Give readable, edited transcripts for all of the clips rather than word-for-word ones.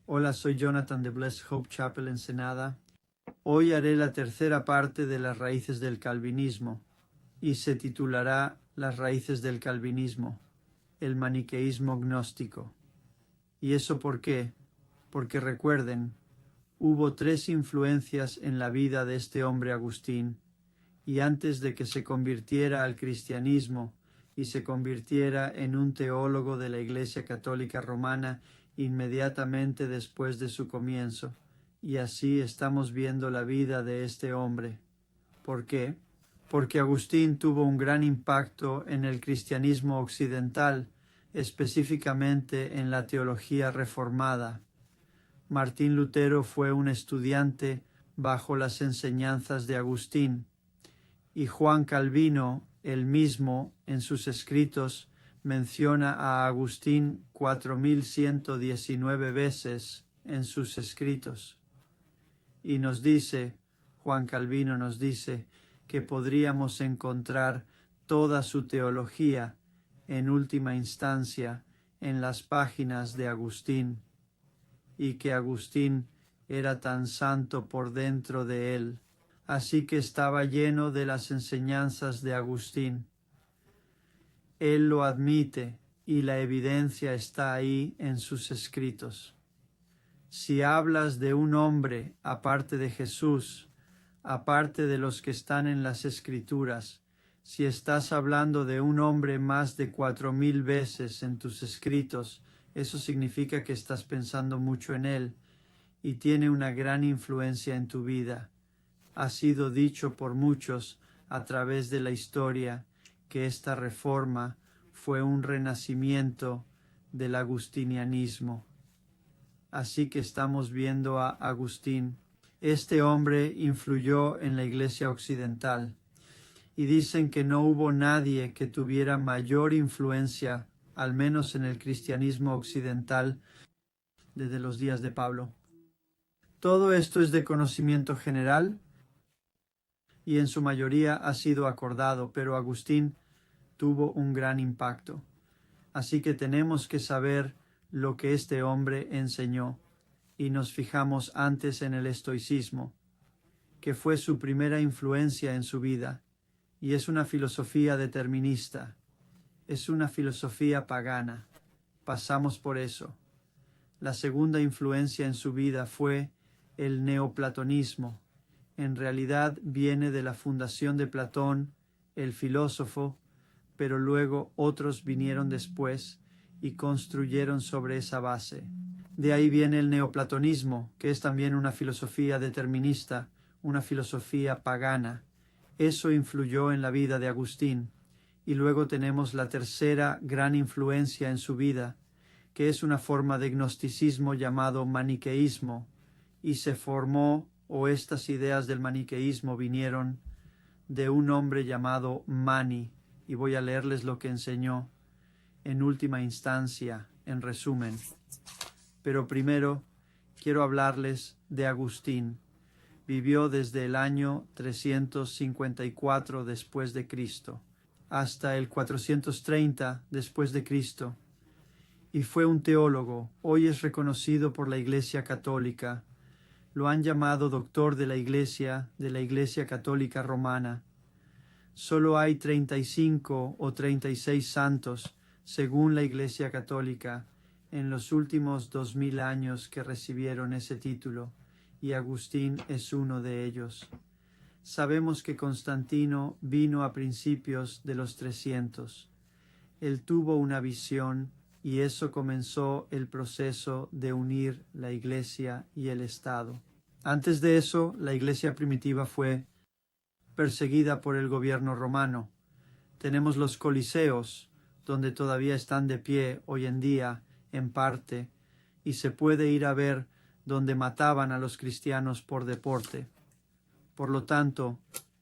Hola, soy Jonathan de Blessed Hope Chapel, Ensenada. Hoy haré la tercera parte de las raíces del calvinismo y se titulará Las raíces del calvinismo, el maniqueísmo gnóstico. ¿Y eso por qué? Porque recuerden, hubo tres influencias en la vida de este hombre Agustín, y antes de que se convirtiera al cristianismo y se convirtiera en un teólogo de la Iglesia Católica Romana inmediatamente después de su comienzo. Y así estamos viendo la vida de este hombre. ¿Por qué? Porque Agustín tuvo un gran impacto en el cristianismo occidental, específicamente en la teología reformada. Martín Lutero fue un estudiante bajo las enseñanzas de Agustín, y Juan Calvino, él mismo, en sus escritos, menciona a Agustín 4119 veces en sus escritos. Y nos dice, Juan Calvino nos dice, que podríamos encontrar toda su teología, en última instancia, en las páginas de Agustín, y que Agustín era tan santo por dentro de él, así que estaba lleno de las enseñanzas de Agustín. Él lo admite y la evidencia está ahí en sus escritos. Si hablas de un hombre aparte de Jesús, aparte de los que están en las Escrituras, si estás hablando de un hombre más de 4000 veces en tus escritos, eso significa que estás pensando mucho en él y tiene una gran influencia en tu vida. Ha sido dicho por muchos a través de la historia que esta reforma fue un renacimiento del agustinianismo. Así que estamos viendo a Agustín. Este hombre influyó en la Iglesia occidental y dicen que no hubo nadie que tuviera mayor influencia, al menos en el cristianismo occidental, desde los días de Pablo. Todo esto es de conocimiento general y en su mayoría ha sido acordado, pero Agustín tuvo un gran impacto. Así que tenemos que saber lo que este hombre enseñó, y nos fijamos antes en el estoicismo, que fue su primera influencia en su vida, y es una filosofía determinista, es una filosofía pagana. Pasamos por eso. La segunda influencia en su vida fue el neoplatonismo. En realidad viene de la fundación de Platón, el filósofo, pero luego otros vinieron después y construyeron sobre esa base. De ahí viene el neoplatonismo, que es también una filosofía determinista, una filosofía pagana. Eso influyó en la vida de Agustín. Y luego tenemos la tercera gran influencia en su vida, que es una forma de gnosticismo llamado maniqueísmo, y se formó, o estas ideas del maniqueísmo vinieron de un hombre llamado Mani, y voy a leerles lo que enseñó en última instancia, en resumen. Pero primero quiero hablarles de Agustín. Vivió desde el año 354 después de Cristo hasta el 430 después de Cristo, y fue un teólogo. Hoy es reconocido por la Iglesia Católica. Lo han llamado doctor de la Iglesia Católica Romana. Solo hay 35 o 36 santos, según la Iglesia Católica, en los últimos 2000 años que recibieron ese título, y Agustín es uno de ellos. Sabemos que Constantino vino a principios de los 300. Él tuvo una visión y eso comenzó el proceso de unir la Iglesia y el Estado. Antes de eso, la Iglesia primitiva fue perseguida por el gobierno romano. Tenemos los coliseos, donde todavía están de pie hoy en día, en parte, y se puede ir a ver donde mataban a los cristianos por deporte. Por lo tanto,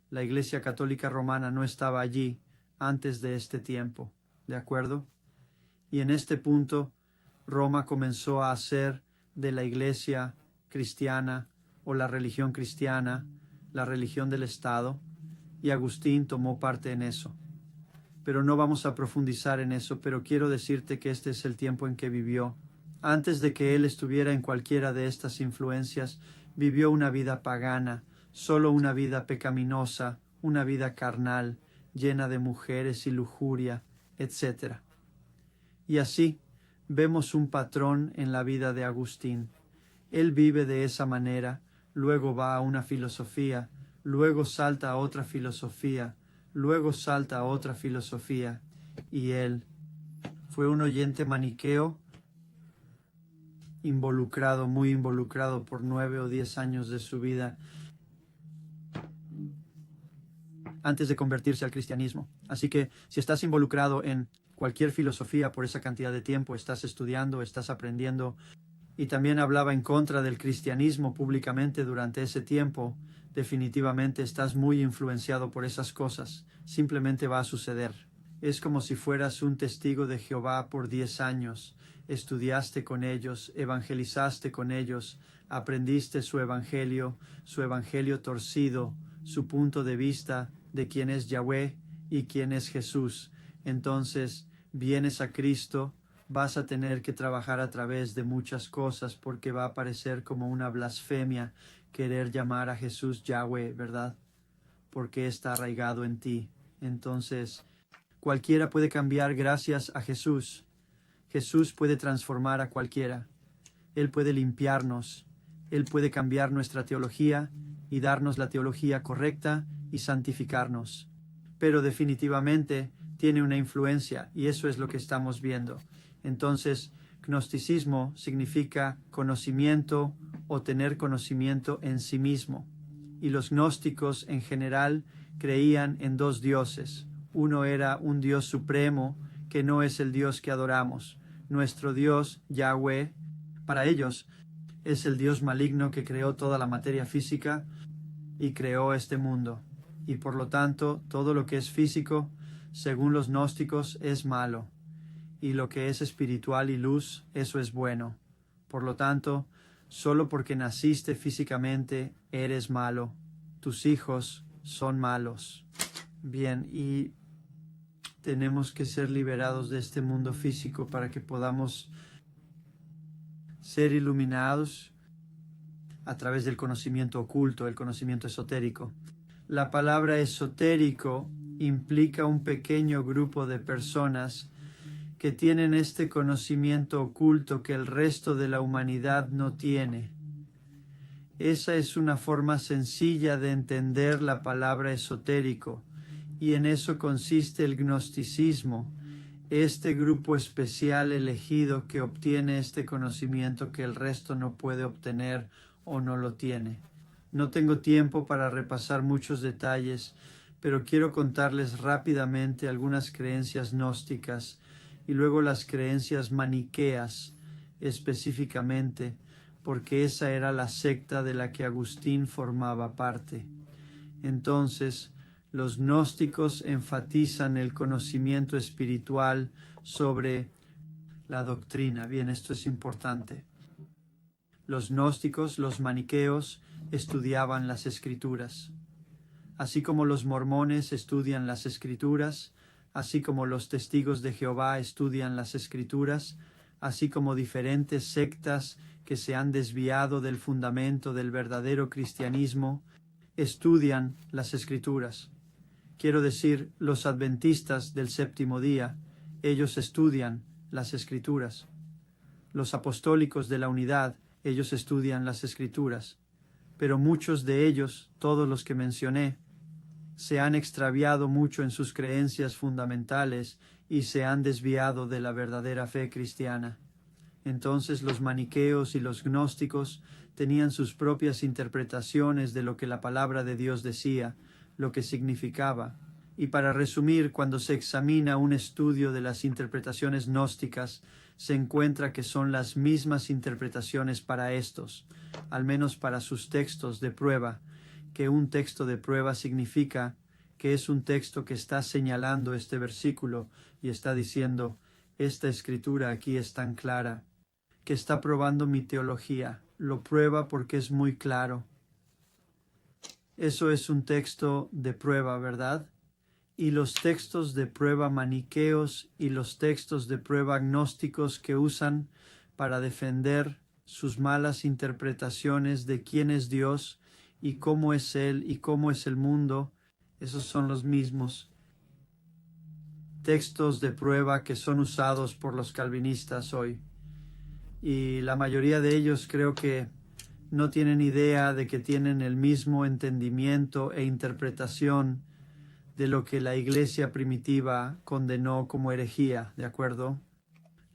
la Iglesia Católica Romana no estaba allí antes de este tiempo, ¿de acuerdo? Y en este punto, Roma comenzó a hacer de la Iglesia cristiana o la religión cristiana la religión del Estado, y Agustín tomó parte en eso. Pero no vamos a profundizar en eso, pero quiero decirte que este es el tiempo en que vivió. Antes de que él estuviera en cualquiera de estas influencias, vivió una vida pagana, solo una vida pecaminosa, una vida carnal, llena de mujeres y lujuria, etc. Y así vemos un patrón en la vida de Agustín. Él vive de esa manera, luego va a una filosofía, luego salta a otra filosofía, luego salta a otra filosofía, y él fue un oyente maniqueo, involucrado, muy involucrado por 9 o 10 años de su vida antes de convertirse al cristianismo. Así que si estás involucrado en cualquier filosofía por esa cantidad de tiempo, estás estudiando, estás aprendiendo, y también hablaba en contra del cristianismo públicamente durante ese tiempo, definitivamente estás muy influenciado por esas cosas. Simplemente va a suceder. Es como si fueras un testigo de Jehová por 10 años. Estudiaste con ellos, evangelizaste con ellos, aprendiste su evangelio torcido, su punto de vista de quién es Yahweh y quién es Jesús. Entonces vienes a Cristo, vas a tener que trabajar a través de muchas cosas porque va a parecer como una blasfemia querer llamar a Jesús Yahweh, ¿verdad? Porque está arraigado en ti. Entonces, cualquiera puede cambiar gracias a Jesús. Jesús puede transformar a cualquiera. Él puede limpiarnos. Él puede cambiar nuestra teología y darnos la teología correcta y santificarnos. Pero definitivamente tiene una influencia y eso es lo que estamos viendo. Entonces, gnosticismo significa conocimiento o tener conocimiento en sí mismo. Y los gnósticos en general creían en dos dioses. Uno era un Dios supremo, que no es el Dios que adoramos. Nuestro Dios, Yahweh, para ellos, es el Dios maligno que creó toda la materia física y creó este mundo. Y por lo tanto, todo lo que es físico, según los gnósticos, es malo. Y lo que es espiritual y luz, eso es bueno. Por lo tanto, solo porque naciste físicamente, eres malo. Tus hijos son malos. Bien, y tenemos que ser liberados de este mundo físico para que podamos ser iluminados a través del conocimiento oculto, el conocimiento esotérico. La palabra esotérico implica un pequeño grupo de personas que tienen este conocimiento oculto que el resto de la humanidad no tiene. Esa es una forma sencilla de entender la palabra esotérico, y en eso consiste el gnosticismo, este grupo especial elegido que obtiene este conocimiento que el resto no puede obtener o no lo tiene. No tengo tiempo para repasar muchos detalles, pero quiero contarles rápidamente algunas creencias gnósticas y luego las creencias maniqueas específicamente, porque esa era la secta de la que Agustín formaba parte. Entonces, los gnósticos enfatizan el conocimiento espiritual sobre la doctrina. Bien, esto es importante. Los gnósticos, los maniqueos, estudiaban las escrituras. Así como los mormones estudian las escrituras, así como los testigos de Jehová estudian las escrituras, así como diferentes sectas que se han desviado del fundamento del verdadero cristianismo, estudian las escrituras. Quiero decir, los adventistas del séptimo día, ellos estudian las escrituras. Los apostólicos de la unidad, ellos estudian las escrituras. Pero muchos de ellos, todos los que mencioné, se han extraviado mucho en sus creencias fundamentales y se han desviado de la verdadera fe cristiana. Entonces los maniqueos y los gnósticos tenían sus propias interpretaciones de lo que la palabra de Dios decía, lo que significaba. Y para resumir, cuando se examina un estudio de las interpretaciones gnósticas, se encuentra que son las mismas interpretaciones para estos, al menos para sus textos de prueba, que un texto de prueba significa que es un texto que está señalando este versículo y está diciendo, esta escritura aquí es tan clara, que está probando mi teología, lo prueba porque es muy claro. Eso es un texto de prueba, ¿verdad? Y los textos de prueba maniqueos y los textos de prueba gnósticos que usan para defender sus malas interpretaciones de quién es Dios y cómo es Él y cómo es el mundo. Esos son los mismos textos de prueba que son usados por los calvinistas hoy. Y la mayoría de ellos creo que no tienen idea de que tienen el mismo entendimiento e interpretación de lo que la iglesia primitiva condenó como herejía, ¿de acuerdo?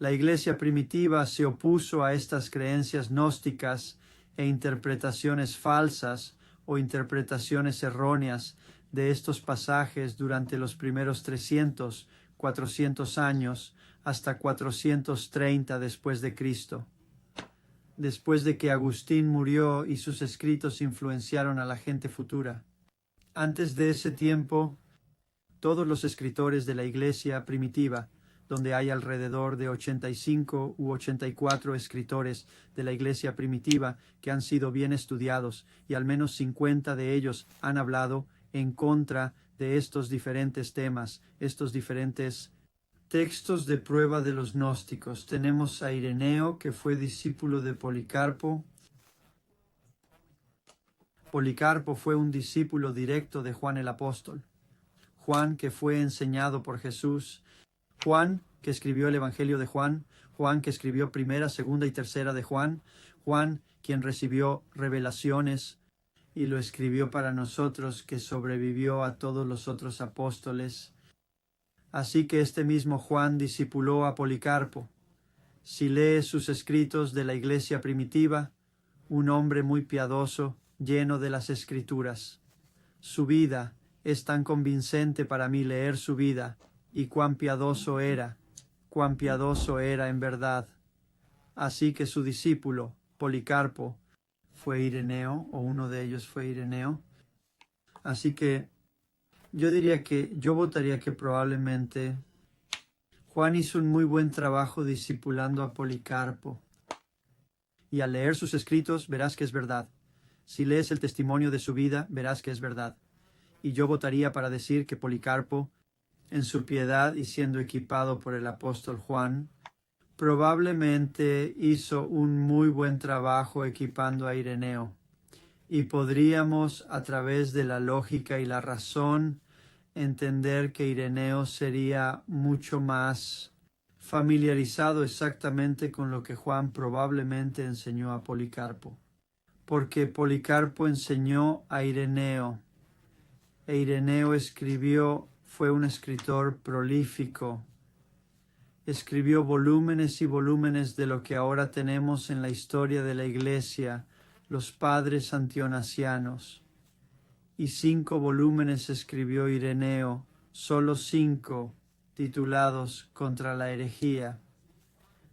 La iglesia primitiva se opuso a estas creencias gnósticas e interpretaciones falsas o interpretaciones erróneas de estos pasajes durante los primeros 300, 400 años hasta 430 después de Cristo. Después de que Agustín murió y sus escritos influenciaron a la gente futura. Antes de ese tiempo, todos los escritores de la iglesia primitiva, donde hay alrededor de 85 u 84 escritores de la iglesia primitiva que han sido bien estudiados, y al menos 50 de ellos han hablado en contra de estos diferentes temas, estos diferentes textos de prueba de los gnósticos. Tenemos a Ireneo, que fue discípulo de Policarpo. Policarpo fue un discípulo directo de Juan el Apóstol. Juan, que fue enseñado por Jesús. Juan, que escribió el Evangelio de Juan. Juan, que escribió primera, segunda y tercera de Juan. Juan, quien recibió revelaciones y lo escribió para nosotros, que sobrevivió a todos los otros apóstoles. Así que este mismo Juan discipuló a Policarpo. Si lees sus escritos de la iglesia primitiva, un hombre muy piadoso, lleno de las Escrituras. Su vida es tan convincente para mí leer su vida, y cuán piadoso era en verdad. Así que su discípulo, Policarpo, fue Ireneo, o uno de ellos fue Ireneo. Así que yo votaría que probablemente Juan hizo un muy buen trabajo discipulando a Policarpo. Y al leer sus escritos verás que es verdad. Si lees el testimonio de su vida, verás que es verdad. Y yo votaría para decir que Policarpo, en su piedad y siendo equipado por el apóstol Juan, probablemente hizo un muy buen trabajo equipando a Ireneo. Y podríamos, a través de la lógica y la razón, entender que Ireneo sería mucho más familiarizado exactamente con lo que Juan probablemente enseñó a Policarpo. Porque Policarpo enseñó a Ireneo, e Ireneo fue un escritor prolífico. Escribió volúmenes y volúmenes de lo que ahora tenemos en la historia de la Iglesia, los padres antionasianos. Y 5 volúmenes escribió Ireneo, solo 5, titulados Contra la herejía.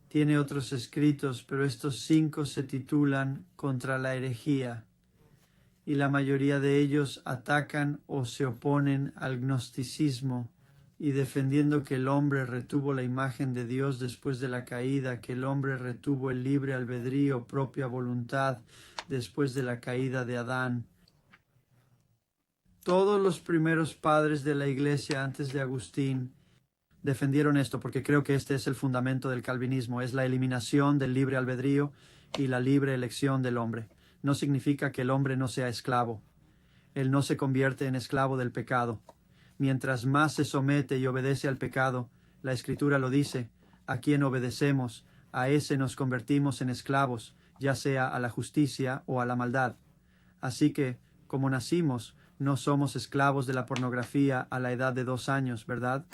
Tiene otros escritos, pero estos 5 se titulan Contra la herejía, y la mayoría de ellos atacan o se oponen al gnosticismo, y defendiendo que el hombre retuvo la imagen de Dios después de la caída, que el hombre retuvo el libre albedrío, propia voluntad, después de la caída de Adán. Todos los primeros padres de la Iglesia antes de Agustín defendieron esto, porque creo que este es el fundamento del calvinismo, es la eliminación del libre albedrío y la libre elección del hombre. No significa que el hombre no sea esclavo. Él no se convierte en esclavo del pecado. Mientras más se somete y obedece al pecado, la Escritura lo dice, a quien obedecemos, a ese nos convertimos en esclavos, ya sea a la justicia o a la maldad. Así que, como nacimos, no somos esclavos de la pornografía a la edad de 2 años, ¿verdad?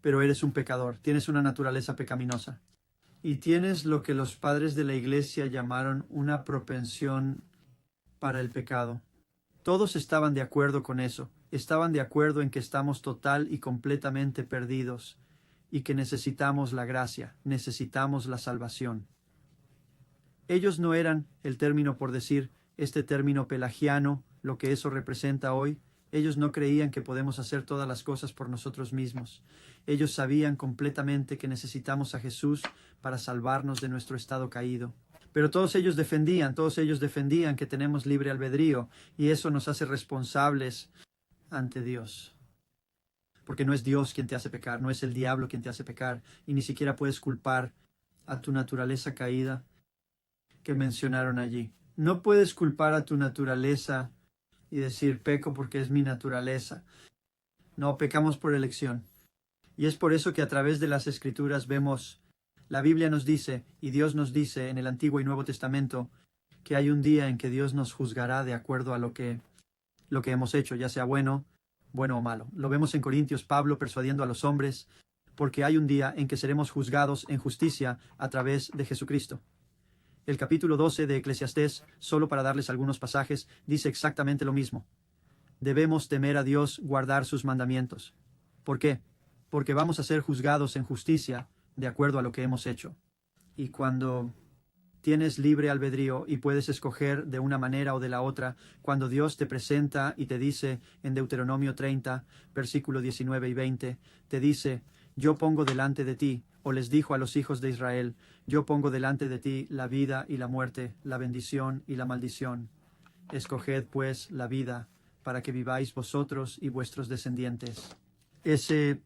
Pero eres un pecador, tienes una naturaleza pecaminosa. Y tienes lo que los padres de la Iglesia llamaron una propensión para el pecado. Todos estaban de acuerdo con eso. Estaban de acuerdo en que estamos total y completamente perdidos y que necesitamos la gracia, necesitamos la salvación. Ellos no eran el término por decir, este término pelagiano, lo que eso representa hoy. Ellos no creían que podemos hacer todas las cosas por nosotros mismos. Ellos sabían completamente que necesitamos a Jesús para salvarnos de nuestro estado caído. Pero todos ellos defendían que tenemos libre albedrío, y eso nos hace responsables ante Dios. Porque no es Dios quien te hace pecar, no es el diablo quien te hace pecar, y ni siquiera puedes culpar a tu naturaleza caída que mencionaron allí. No puedes culpar a tu naturaleza y decir peco porque es mi naturaleza. No, pecamos por elección. Y es por eso que a través de las Escrituras vemos, la Biblia nos dice, y Dios nos dice en el Antiguo y Nuevo Testamento, que hay un día en que Dios nos juzgará de acuerdo a lo que hemos hecho, ya sea bueno o malo. Lo vemos en Corintios, Pablo persuadiendo a los hombres, porque hay un día en que seremos juzgados en justicia a través de Jesucristo. El capítulo 12 de Eclesiastés, solo para darles algunos pasajes, dice exactamente lo mismo. Debemos temer a Dios, guardar sus mandamientos. ¿Por qué? Porque vamos a ser juzgados en justicia de acuerdo a lo que hemos hecho. Y cuando tienes libre albedrío y puedes escoger de una manera o de la otra, cuando Dios te presenta y te dice en Deuteronomio 30, versículo 19 y 20, te dice, yo pongo delante de ti, o les dijo a los hijos de Israel, yo pongo delante de ti la vida y la muerte, la bendición y la maldición. Escoged pues la vida, para que viváis vosotros y vuestros descendientes. Ese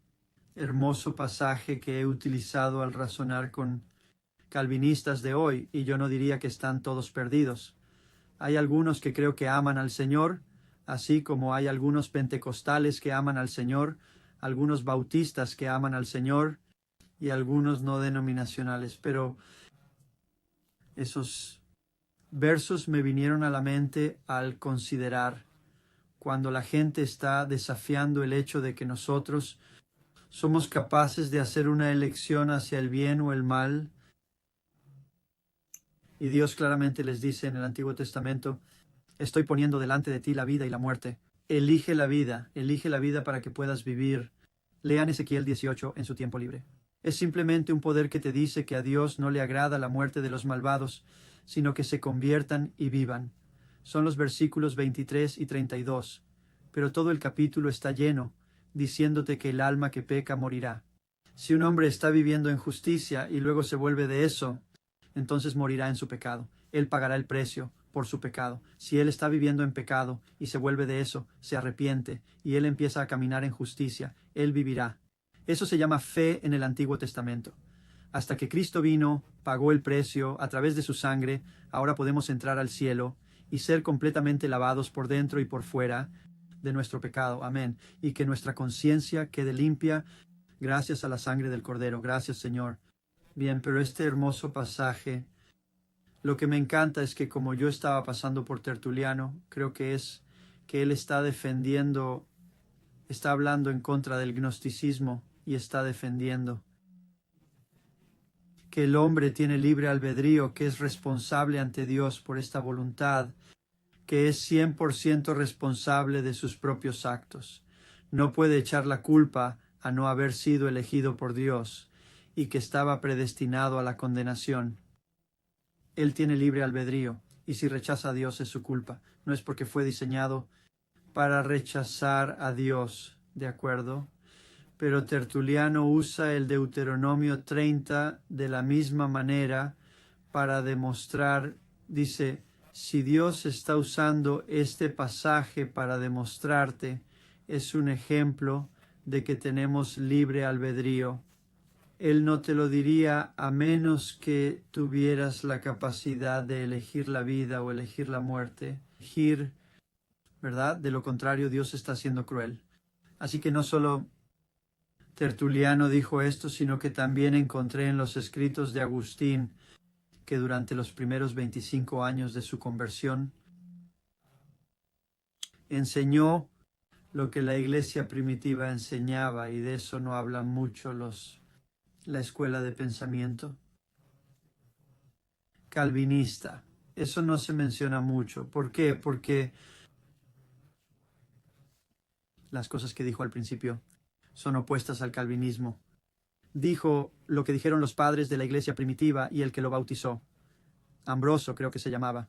hermoso pasaje que he utilizado al razonar con calvinistas de hoy, y yo no diría que están todos perdidos. Hay algunos que creo que aman al Señor, así como hay algunos pentecostales que aman al Señor, algunos bautistas que aman al Señor y algunos no denominacionales. Pero esos versos me vinieron a la mente al considerar cuando la gente está desafiando el hecho de que nosotros somos capaces de hacer una elección hacia el bien o el mal. Y Dios claramente les dice en el Antiguo Testamento, estoy poniendo delante de ti la vida y la muerte. Elige la vida para que puedas vivir. Lean Ezequiel 18 en su tiempo libre. Es simplemente un poder que te dice que a Dios no le agrada la muerte de los malvados, sino que se conviertan y vivan. Son los versículos 23 y 32. Pero todo el capítulo está lleno, diciéndote que el alma que peca morirá. Si un hombre está viviendo en justicia y luego se vuelve de eso, entonces morirá en su pecado. Él pagará el precio por su pecado. Si él está viviendo en pecado y se vuelve de eso, se arrepiente y él empieza a caminar en justicia, él vivirá. Eso se llama fe en el Antiguo Testamento. Hasta que Cristo vino, pagó el precio a través de su sangre, ahora podemos entrar al cielo y ser completamente lavados por dentro y por fuera de nuestro pecado. Amén. Y que nuestra conciencia quede limpia gracias a la sangre del Cordero. Gracias, Señor. Bien, pero este hermoso pasaje, lo que me encanta es que como yo estaba pasando por Tertuliano, creo que es que él está defendiendo, está hablando en contra del gnosticismo y está defendiendo que el hombre tiene libre albedrío, que es responsable ante Dios por esta voluntad, que es 100% responsable de sus propios actos. No puede echar la culpa a no haber sido elegido por Dios y que estaba predestinado a la condenación. Él tiene libre albedrío, y si rechaza a Dios es su culpa. No es porque fue diseñado para rechazar a Dios, ¿de acuerdo? Pero Tertuliano usa el Deuteronomio 30 de la misma manera para demostrar, dice, si Dios está usando este pasaje para demostrarte, es un ejemplo de que tenemos libre albedrío. Él no te lo diría a menos que tuvieras la capacidad de elegir la vida o elegir la muerte. Elegir, ¿verdad? De lo contrario, Dios está siendo cruel. Así que no solo Tertuliano dijo esto, sino que también encontré en los escritos de Agustín que durante los primeros 25 años de su conversión enseñó lo que la iglesia primitiva enseñaba, y de eso no hablan mucho la escuela de pensamiento calvinista. Eso no se menciona mucho. ¿Por qué? Porque las cosas que dijo al principio son opuestas al calvinismo. Dijo lo que dijeron los padres de la iglesia primitiva y el que lo bautizó. Ambroso creo que se llamaba.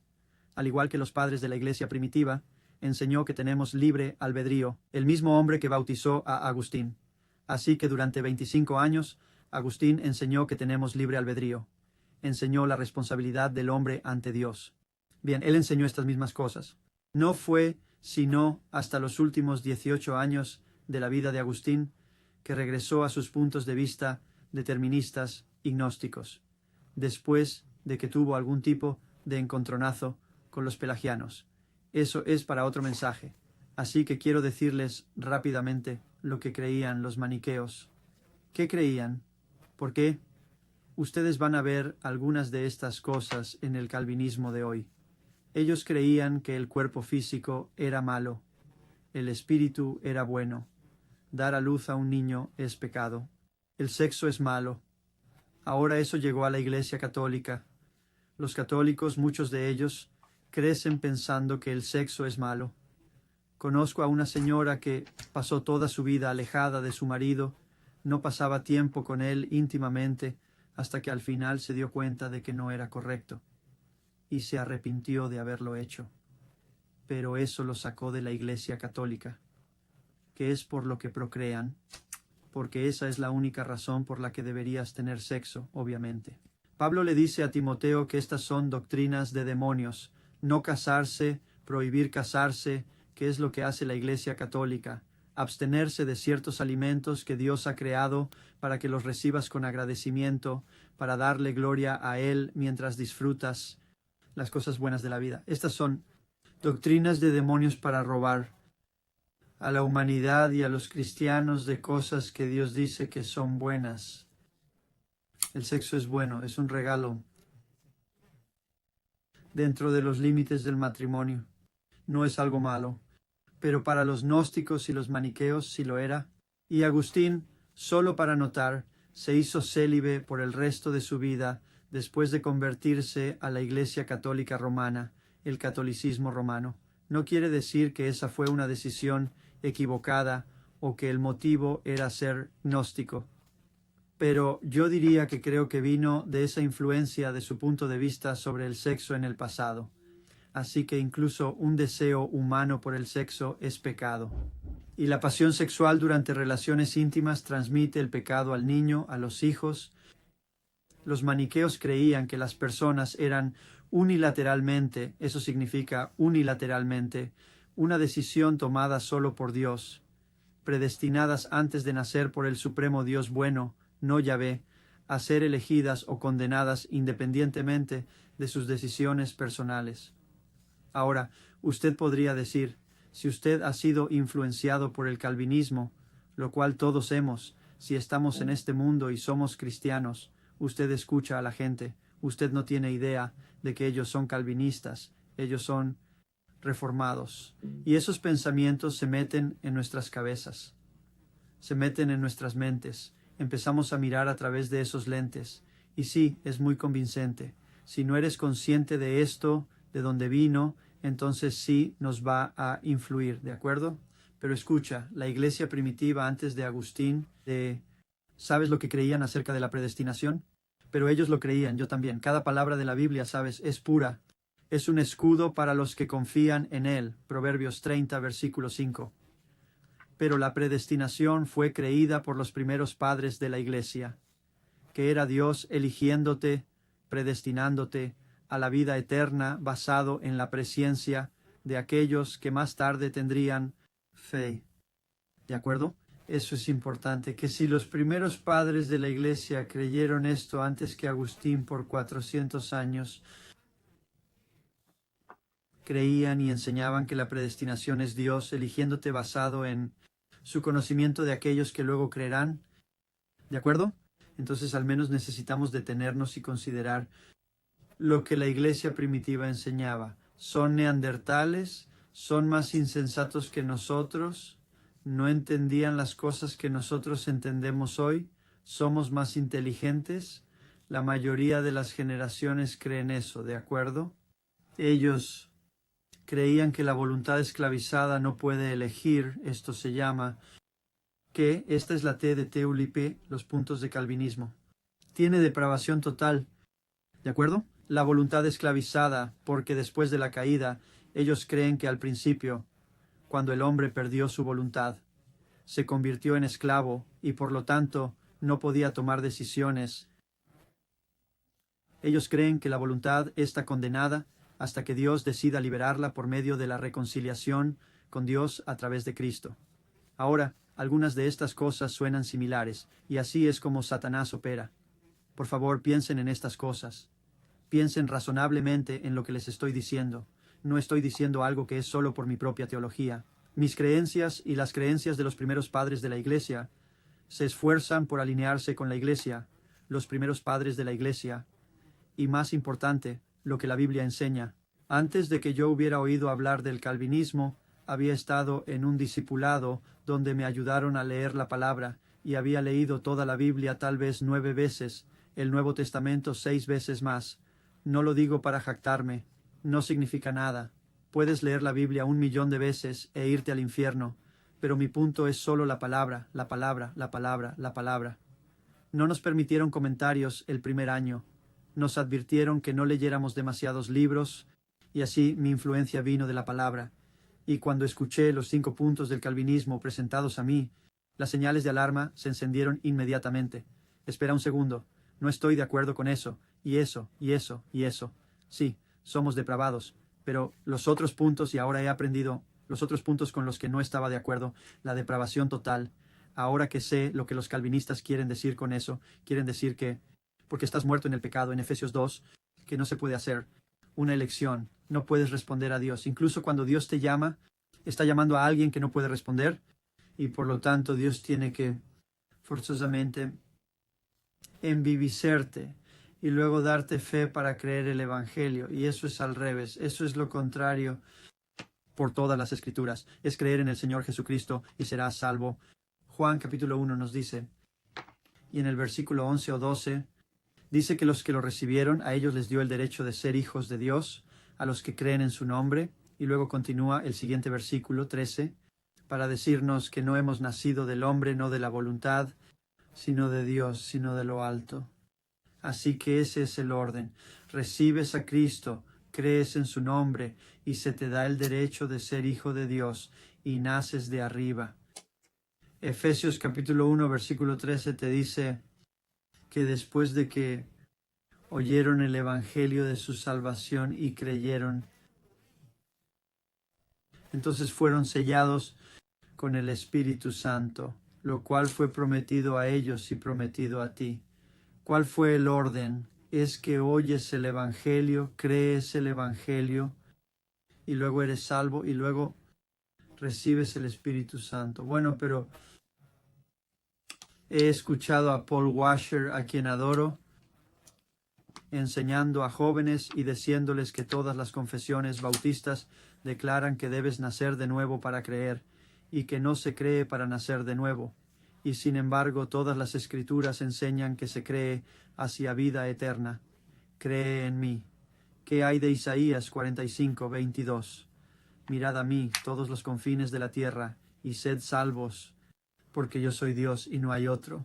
Al igual que los padres de la iglesia primitiva, enseñó que tenemos libre albedrío, el mismo hombre que bautizó a Agustín. Así que durante 25 años, Agustín enseñó que tenemos libre albedrío. Enseñó la responsabilidad del hombre ante Dios. Bien, él enseñó estas mismas cosas. No fue sino hasta los últimos 18 años de la vida de Agustín que regresó a sus puntos de vista deterministas y gnósticos. después de que tuvo algún tipo de encontronazo con los pelagianos. Eso es para otro mensaje. Así que quiero decirles rápidamente lo que creían los maniqueos. ¿Qué creían? ¿Por qué? Ustedes van a ver algunas de estas cosas en el calvinismo de hoy. Ellos creían que el cuerpo físico era malo, el espíritu era bueno, dar a luz a un niño es pecado, el sexo es malo. Ahora eso llegó a la Iglesia Católica. Los católicos, muchos de ellos, crecen pensando que el sexo es malo. Conozco a una señora que pasó toda su vida alejada de su marido, no pasaba tiempo con él íntimamente, hasta que al final se dio cuenta de que no era correcto, y se arrepintió de haberlo hecho. Pero eso lo sacó de la Iglesia Católica, que es por lo que procrean, porque esa es la única razón por la que deberías tener sexo, obviamente. Pablo le dice a Timoteo que estas son doctrinas de demonios, no casarse, prohibir casarse, que es lo que hace la Iglesia Católica, abstenerse de ciertos alimentos que Dios ha creado para que los recibas con agradecimiento, para darle gloria a Él mientras disfrutas las cosas buenas de la vida. Estas son doctrinas de demonios para robar a la humanidad y a los cristianos de cosas que Dios dice que son buenas. El sexo es bueno, es un regalo dentro de los límites del matrimonio. No es algo malo, pero para los gnósticos y los maniqueos sí lo era. Y Agustín, solo para notar, se hizo célibe por el resto de su vida después de convertirse a la Iglesia Católica Romana, el catolicismo romano. No quiere decir que esa fue una decisión equivocada o que el motivo era ser gnóstico. Pero yo diría que creo que vino de esa influencia de su punto de vista sobre el sexo en el pasado. Así que incluso un deseo humano por el sexo es pecado. Y la pasión sexual durante relaciones íntimas transmite el pecado al niño, a los hijos. Los maniqueos creían que las personas eran unilateralmente, eso significa unilateralmente, una decisión tomada solo por Dios, predestinadas antes de nacer por el supremo Dios bueno, no Yahvé, a ser elegidas o condenadas independientemente de sus decisiones personales. Ahora, usted podría decir, si usted ha sido influenciado por el calvinismo, lo cual todos hemos, si estamos en este mundo y somos cristianos, usted escucha a la gente, usted no tiene idea de que ellos son calvinistas, ellos son reformados, y esos pensamientos se meten en nuestras cabezas, se meten en nuestras mentes, empezamos a mirar a través de esos lentes, y sí, es muy convincente. Si no eres consciente de esto, de dónde vino, entonces sí nos va a influir, ¿de acuerdo? Pero escucha, la iglesia primitiva antes de Agustín, ¿sabes lo que creían acerca de la predestinación? Pero ellos lo creían, yo también. Cada palabra de la Biblia, ¿sabes? Es pura. Es un escudo para los que confían en él. Proverbios 30, versículo 5. Pero la predestinación fue creída por los primeros padres de la iglesia, que era Dios eligiéndote, predestinándote a la vida eterna basado en la presciencia de aquellos que más tarde tendrían fe. ¿De acuerdo? Eso es importante, que si los primeros padres de la iglesia creyeron esto antes que Agustín por 400 años, creían y enseñaban que la predestinación es Dios eligiéndote basado en su conocimiento de aquellos que luego creerán. ¿De acuerdo? Entonces al menos necesitamos detenernos y considerar lo que la iglesia primitiva enseñaba. ¿Son neandertales? ¿Son más insensatos que nosotros? ¿No entendían las cosas que nosotros entendemos hoy? ¿Somos más inteligentes? La mayoría de las generaciones creen eso, ¿de acuerdo? Ellos creían que la voluntad esclavizada no puede elegir, esto se llama, que esta es la T de Teulipe, los puntos de calvinismo. Tiene depravación total, ¿de acuerdo? La voluntad esclavizada, porque después de la caída, ellos creen que al principio, cuando el hombre perdió su voluntad, se convirtió en esclavo y por lo tanto no podía tomar decisiones. Ellos creen que la voluntad está condenada hasta que Dios decida liberarla por medio de la reconciliación con Dios a través de Cristo. Ahora, algunas de estas cosas suenan similares, y así es como Satanás opera. Por favor, piensen en estas cosas. Piensen razonablemente en lo que les estoy diciendo. No estoy diciendo algo que es solo por mi propia teología. Mis creencias y las creencias de los primeros padres de la Iglesia se esfuerzan por alinearse con la Iglesia, los primeros padres de la Iglesia, y más importante, lo que la Biblia enseña. Antes de que yo hubiera oído hablar del calvinismo, había estado en un discipulado donde me ayudaron a leer la palabra y había leído toda la Biblia tal vez 9 veces, el Nuevo Testamento 6 veces más. No lo digo para jactarme, no significa nada. Puedes leer la Biblia 1.000.000 de veces e irte al infierno, pero mi punto es solo la palabra, la palabra, la palabra, la palabra. No nos permitieron comentarios el primer año. Nos advirtieron que no leyéramos demasiados libros, y así mi influencia vino de la palabra. Y cuando escuché los 5 puntos del calvinismo presentados a mí, las señales de alarma se encendieron inmediatamente. Espera un segundo, no estoy de acuerdo con eso, y eso, y eso, y eso. Sí, somos depravados, pero los otros puntos, y ahora he aprendido los otros puntos con los que no estaba de acuerdo, la depravación total. Ahora que sé lo que los calvinistas quieren decir con eso, quieren decir que, porque estás muerto en el pecado, en Efesios 2, que no se puede hacer una elección, no puedes responder a Dios. Incluso cuando Dios te llama, está llamando a alguien que no puede responder, y por lo tanto Dios tiene que forzosamente enviviserte y luego darte fe para creer el Evangelio. Y eso es al revés, eso es lo contrario por todas las Escrituras. Es creer en el Señor Jesucristo y serás salvo. Juan capítulo 1 nos dice, y en el versículo 11 o 12, dice que los que lo recibieron, a ellos les dio el derecho de ser hijos de Dios, a los que creen en su nombre. Y luego continúa el siguiente versículo 13, para decirnos que no hemos nacido del hombre, no de la voluntad, sino de Dios, sino de lo alto. Así que ese es el orden. Recibes a Cristo, crees en su nombre, y se te da el derecho de ser hijo de Dios, y naces de arriba. Efesios capítulo 1, versículo 13 te dice que después de que oyeron el evangelio de su salvación y creyeron, entonces fueron sellados con el Espíritu Santo, lo cual fue prometido a ellos y prometido a ti. ¿Cuál fue el orden? Es que oyes el evangelio, crees el evangelio, y luego eres salvo, y luego recibes el Espíritu Santo. Bueno, pero he escuchado a Paul Washer, a quien adoro, enseñando a jóvenes y diciéndoles que todas las confesiones bautistas declaran que debes nacer de nuevo para creer, y que no se cree para nacer de nuevo. Y sin embargo todas las Escrituras enseñan que se cree hacia vida eterna. Cree en mí. ¿Qué hay de Isaías 45, 22? Mirad a mí, todos los confines de la tierra, y sed salvos, porque yo soy Dios y no hay otro.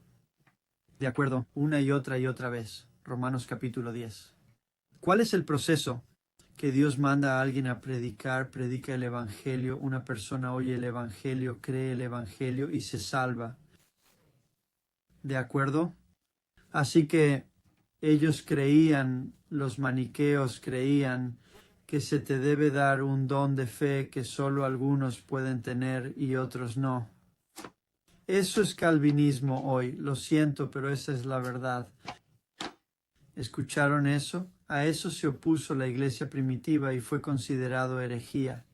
De acuerdo, una y otra vez. Romanos capítulo 10. ¿Cuál es el proceso que Dios manda a alguien a predicar? Predica el Evangelio, una persona oye el Evangelio, cree el Evangelio y se salva. ¿De acuerdo? Así que ellos creían, los maniqueos creían que se te debe dar un don de fe que solo algunos pueden tener y otros no. Eso es calvinismo hoy, lo siento, pero esa es la verdad. ¿Escucharon eso? A eso se opuso la iglesia primitiva y fue considerado herejía.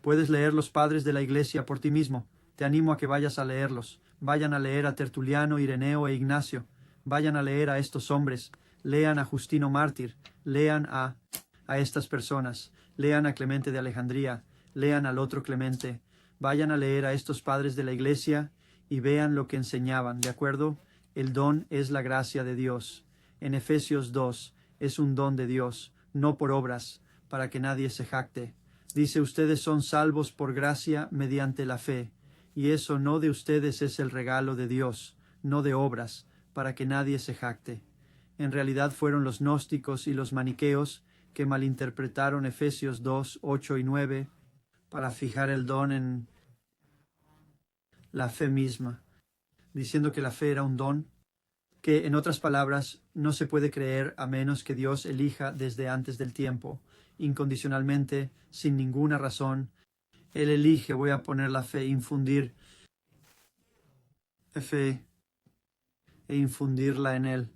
Puedes leer los padres de la iglesia por ti mismo. Te animo a que vayas a leerlos. Vayan a leer a Tertuliano, Ireneo e Ignacio. Vayan a leer a estos hombres. Lean a Justino Mártir. Lean a estas personas. Lean a Clemente de Alejandría. Lean al otro Clemente. Vayan a leer a estos padres de la iglesia y vean lo que enseñaban, ¿de acuerdo? El don es la gracia de Dios. En Efesios 2 es un don de Dios, no por obras, para que nadie se jacte. Dice, ustedes son salvos por gracia mediante la fe, y eso no de ustedes es el regalo de Dios, no de obras, para que nadie se jacte. En realidad fueron los gnósticos y los maniqueos que malinterpretaron Efesios 2, 8 y 9 para fijar el don en la fe misma, diciendo que la fe era un don, que en otras palabras no se puede creer a menos que Dios elija desde antes del tiempo, incondicionalmente, sin ninguna razón. Él elige, voy a poner la fe, infundir fe e infundirla en Él.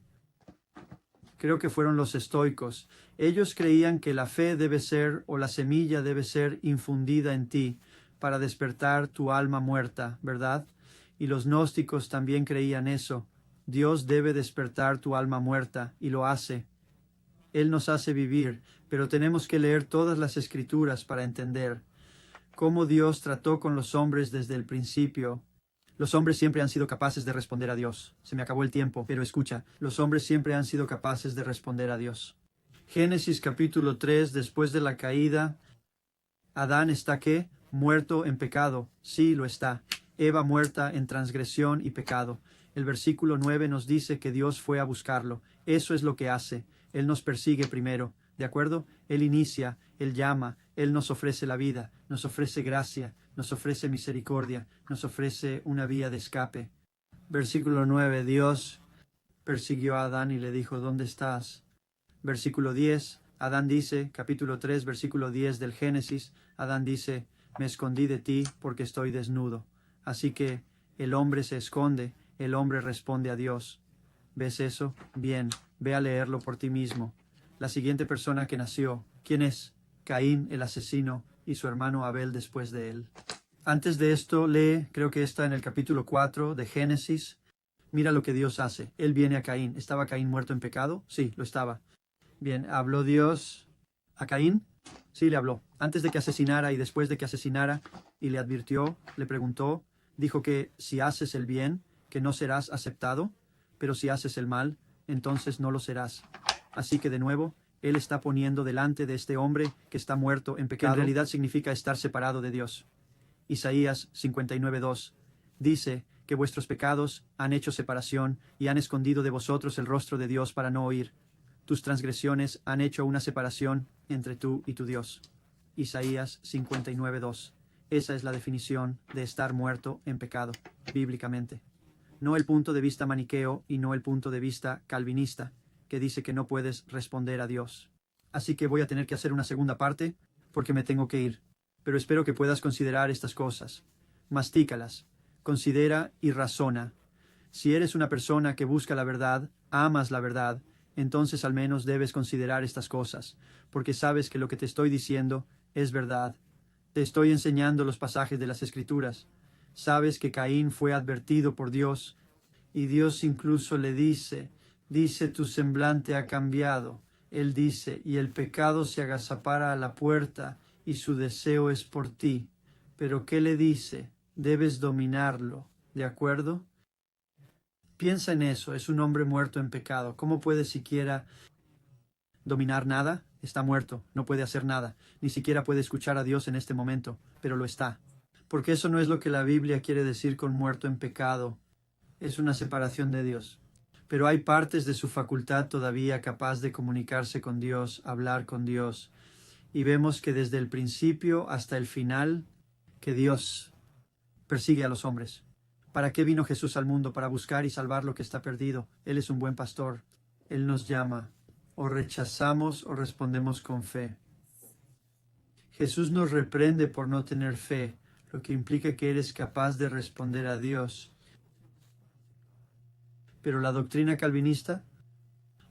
Creo que fueron los estoicos. Ellos creían que la fe debe ser, o la semilla debe ser infundida en ti para despertar tu alma muerta, ¿verdad? Y los gnósticos también creían eso. Dios debe despertar tu alma muerta, y lo hace. Él nos hace vivir, pero tenemos que leer todas las escrituras para entender cómo Dios trató con los hombres desde el principio. Los hombres siempre han sido capaces de responder a Dios. Se me acabó el tiempo, pero escucha, los hombres siempre han sido capaces de responder a Dios. Génesis capítulo 3, después de la caída, Adán está ¿qué? Muerto en pecado. Sí, lo está. Eva muerta en transgresión y pecado. El versículo 9 nos dice que Dios fue a buscarlo. Eso es lo que hace. Él nos persigue primero, ¿de acuerdo? Él inicia, Él llama, Él nos ofrece la vida, nos ofrece gracia, nos ofrece misericordia, nos ofrece una vía de escape. Versículo 9, Dios persiguió a Adán y le dijo, ¿dónde estás? Versículo 10, Adán dice, capítulo 3, versículo 10 del Génesis, Adán dice, me escondí de ti porque estoy desnudo. Así que el hombre se esconde, el hombre responde a Dios. ¿Ves eso? Bien, ve a leerlo por ti mismo. La siguiente persona que nació, ¿quién es? Caín, el asesino, y su hermano Abel después de él. Antes de esto, lee, creo que está en el capítulo 4 de Génesis. Mira lo que Dios hace. Él viene a Caín. ¿Estaba Caín muerto en pecado? Sí, lo estaba. Bien, ¿habló Dios a Caín? Sí, le habló. Antes de que asesinara y después de que asesinara, y le advirtió, le preguntó, dijo que si haces el bien, que no serás aceptado, pero si haces el mal, entonces no lo serás. Así que de nuevo, Él está poniendo delante de este hombre que está muerto en pecado, que en realidad significa estar separado de Dios. Isaías 59:2 dice que vuestros pecados han hecho separación y han escondido de vosotros el rostro de Dios para no oír. Tus transgresiones han hecho una separación entre tú y tu Dios. Isaías 59:2. Esa es la definición de estar muerto en pecado, bíblicamente. No el punto de vista maniqueo y no el punto de vista calvinista, que dice que no puedes responder a Dios. Así que voy a tener que hacer una segunda parte, porque me tengo que ir. Pero espero que puedas considerar estas cosas. Mastícalas, considera y razona. Si eres una persona que busca la verdad, amas la verdad, entonces al menos debes considerar estas cosas, porque sabes que lo que te estoy diciendo es verdad. Te estoy enseñando los pasajes de las Escrituras. Sabes que Caín fue advertido por Dios, y Dios incluso le dice, tu semblante ha cambiado. Él dice, y el pecado se agazapara a la puerta, y su deseo es por ti. Pero ¿qué le dice? Debes dominarlo, ¿de acuerdo? Piensa en eso, es un hombre muerto en pecado. ¿Cómo puede siquiera dominar nada? Está muerto, no puede hacer nada, ni siquiera puede escuchar a Dios en este momento, pero lo está. Porque eso no es lo que la Biblia quiere decir con muerto en pecado. Es una separación de Dios. Pero hay partes de su facultad todavía capaz de comunicarse con Dios, hablar con Dios. Y vemos que desde el principio hasta el final, que Dios persigue a los hombres. ¿Para qué vino Jesús al mundo? Para buscar y salvar lo que está perdido. Él es un buen pastor. Él nos llama. O rechazamos o respondemos con fe. Jesús nos reprende por no tener fe, lo que implica que eres capaz de responder a Dios. Pero la doctrina calvinista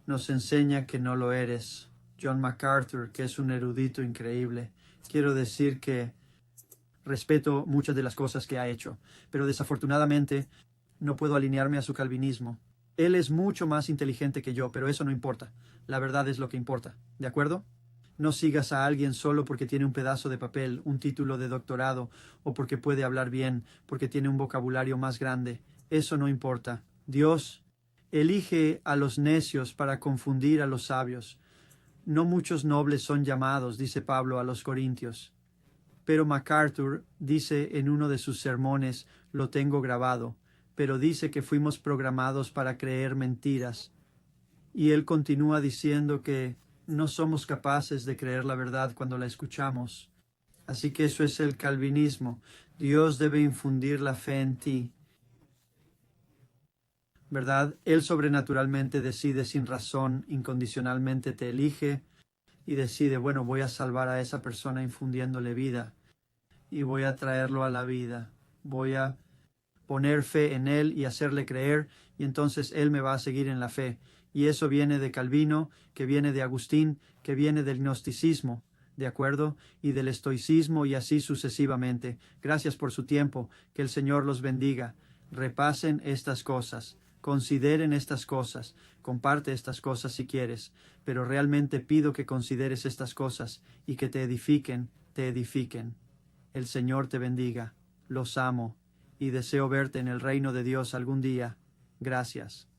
nos enseña que no lo eres. John MacArthur, que es un erudito increíble, quiero decir que respeto muchas de las cosas que ha hecho, pero desafortunadamente no puedo alinearme a su calvinismo. Él es mucho más inteligente que yo, pero eso no importa. La verdad es lo que importa, ¿de acuerdo? No sigas a alguien solo porque tiene un pedazo de papel, un título de doctorado, o porque puede hablar bien, porque tiene un vocabulario más grande. Eso no importa. Dios elige a los necios para confundir a los sabios. No muchos nobles son llamados, dice Pablo a los Corintios. Pero MacArthur dice en uno de sus sermones, lo tengo grabado, pero dice que fuimos programados para creer mentiras. Y él continúa diciendo que no somos capaces de creer la verdad cuando la escuchamos. Así que eso es el calvinismo. Dios debe infundir la fe en ti, ¿verdad? Él sobrenaturalmente decide sin razón, incondicionalmente te elige y decide, bueno, voy a salvar a esa persona infundiéndole vida y voy a traerlo a la vida. Voy a poner fe en él y hacerle creer y entonces él me va a seguir en la fe Y eso viene de Calvino, que viene de Agustín, que viene del gnosticismo, ¿de acuerdo? Y del estoicismo y así sucesivamente. Gracias por su tiempo. Que el Señor los bendiga. Repasen estas cosas. Consideren estas cosas. Comparte estas cosas si quieres. Pero realmente pido que consideres estas cosas y que te edifiquen, te edifiquen. El Señor te bendiga. Los amo y deseo verte en el reino de Dios algún día. Gracias.